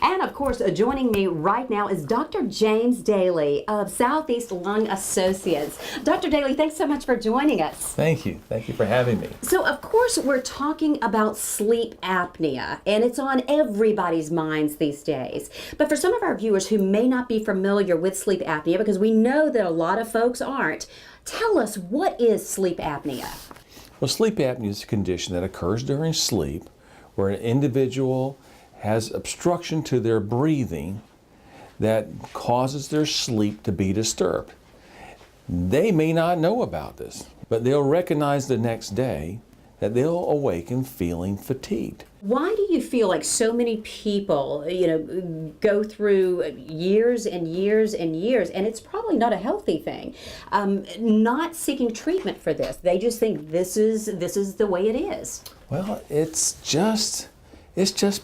And of course, joining me right now is Dr. James Daly of Southeast Lung Associates. Dr. Daly, thanks so much for joining us. Thank you. Thank you for having me. So, of course, we're talking about sleep apnea, and it's on everybody's minds these days. But for some of our viewers who may not be familiar with sleep apnea, because we know that a lot of folks aren't, tell us, what is sleep apnea? Well, sleep apnea is a condition that occurs during sleep where an individual has obstruction to their breathing that causes their sleep to be disturbed. They may not know about this, but they'll recognize the next day that they'll awaken feeling fatigued. Why do you feel like so many people, go through years and years and years, and it's probably not a healthy thing, not seeking treatment for this? They just think this is the way it is. Well, it's just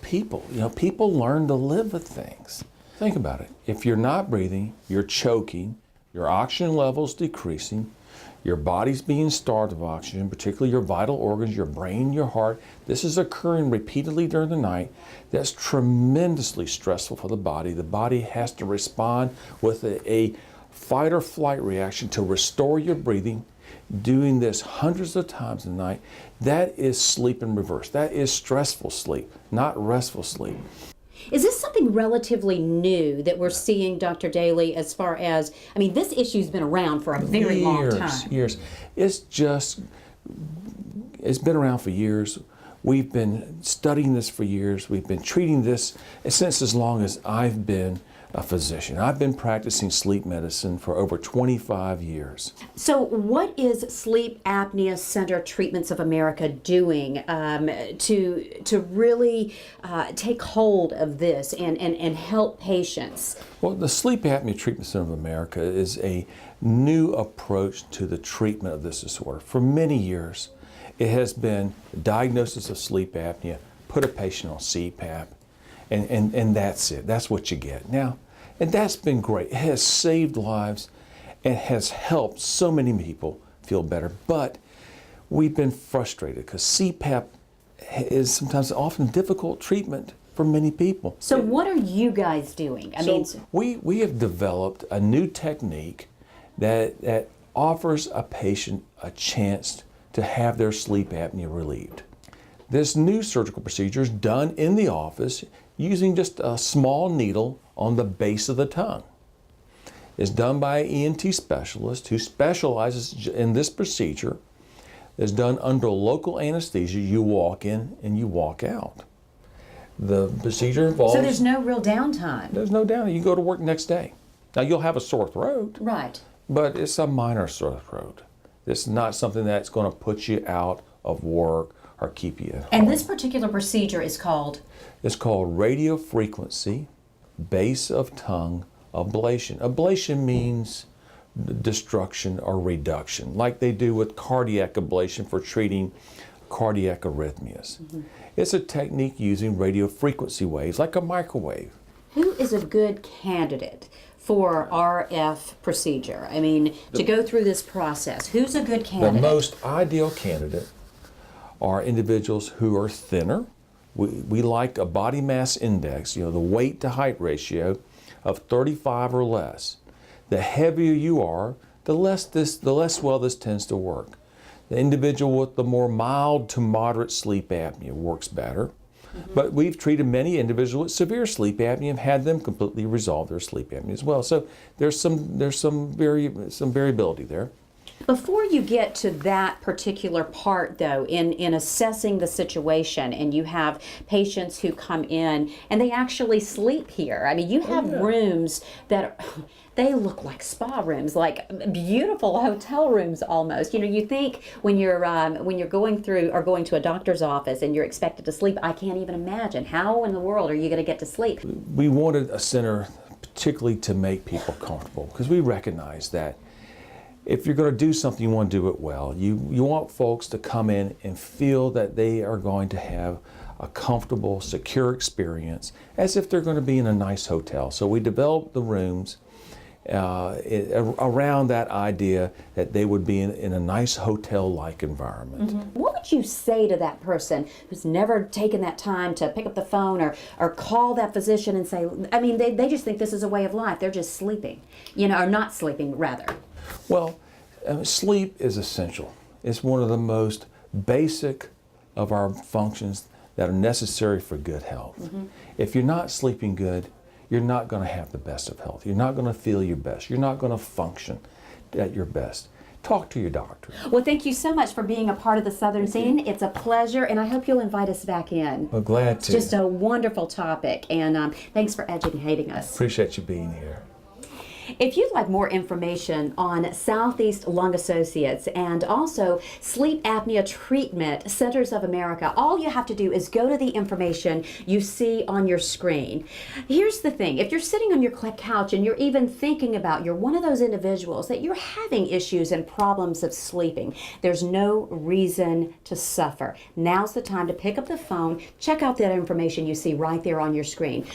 people. People learn to live with things. Think about it. If you're not breathing, you're choking, your oxygen level's decreasing, your body's being starved of oxygen, particularly your vital organs, your brain, your heart. This is occurring repeatedly during the night. That's tremendously stressful for the body. The body has to respond with a fight or flight reaction to restore your breathing. Doing this hundreds of times a night, that is sleep in reverse. That is stressful sleep, not restful sleep. Is this something relatively new that we're seeing, Dr. Daly, as far as, this issue's been around for a very long time. Years. It's been around for years. We've been studying this for years. We've been treating this since as long as I've been a physician. I've been practicing sleep medicine for over 25 years. So what is Sleep Apnea Center Treatments of America doing to really take hold of this and help patients? Well, the Sleep Apnea Treatment Center of America is a new approach to the treatment of this disorder. For many years, it has been the diagnosis of sleep apnea, put a patient on CPAP, and that's it. That's what you get. Now, and that's been great. It has saved lives and has helped so many people feel better. But we've been frustrated because CPAP is sometimes often difficult treatment for many people. So what are you guys doing? We have developed a new technique that offers a patient a chance to have their sleep apnea relieved. This new surgical procedure is done in the office using just a small needle on the base of the tongue. It's done by an ENT specialist who specializes in this procedure. It's done under local anesthesia. You walk in and you walk out. The procedure involves... So there's no real downtime? There's no downtime. You go to work next day. Now you'll have a sore throat. Right. But it's a minor sore throat. It's not something that's going to put you out of work or keep you at home. And this particular procedure is called? It's called radiofrequency base of tongue ablation. Ablation means destruction or reduction, like they do with cardiac ablation for treating cardiac arrhythmias. Mm-hmm. It's a technique using radiofrequency waves, like a microwave. Who is a good candidate for RF procedure? To go through this process, who's a good candidate? The most ideal candidate are individuals who are thinner. We like a body mass index, the weight to height ratio of 35 or less. The heavier you are, the less well this tends to work. The individual with the more mild to moderate sleep apnea works better. Mm-hmm. But we've treated many individuals with severe sleep apnea and had them completely resolve their sleep apnea as well. So there's some variability there. Before you get to that particular part, though, in assessing the situation, and you have patients who come in and they actually sleep here. You have rooms that they look like spa rooms, like beautiful hotel rooms almost. You think when you're going through or going to a doctor's office and you're expected to sleep, I can't even imagine how in the world are you going to get to sleep. We wanted a center particularly to make people comfortable because we recognize that if you're going to do something, you want to do it well. You want folks to come in and feel that they are going to have a comfortable, secure experience as if they're going to be in a nice hotel. So we developed the rooms around that idea that they would be in a nice hotel-like environment. What would you say to that person who's never taken that time to pick up the phone or call that physician and say, I mean, they just think this is a way of life. They're just sleeping, you know, or not sleeping, rather. Well, sleep is essential. It's one of the most basic of our functions that are necessary for good health. If you're not sleeping good, you're not going to have the best of health. You're not going to feel your best. You're not going to function at your best. Talk to your doctor. Well, thank you so much for being a part of the Southern Scene. It's a pleasure, and I hope you'll invite us back in. Well, glad to. It's just a wonderful topic, and thanks for educating us. Appreciate you being here. If you'd like more information on Southeast Lung Associates and also Sleep Apnea Treatment Centers of America, all you have to do is go to the information you see on your screen. Here's the thing, if you're sitting on your couch and you're even thinking about you're one of those individuals that you're having issues and problems of sleeping, there's no reason to suffer. Now's the time to pick up the phone, check out that information you see right there on your screen.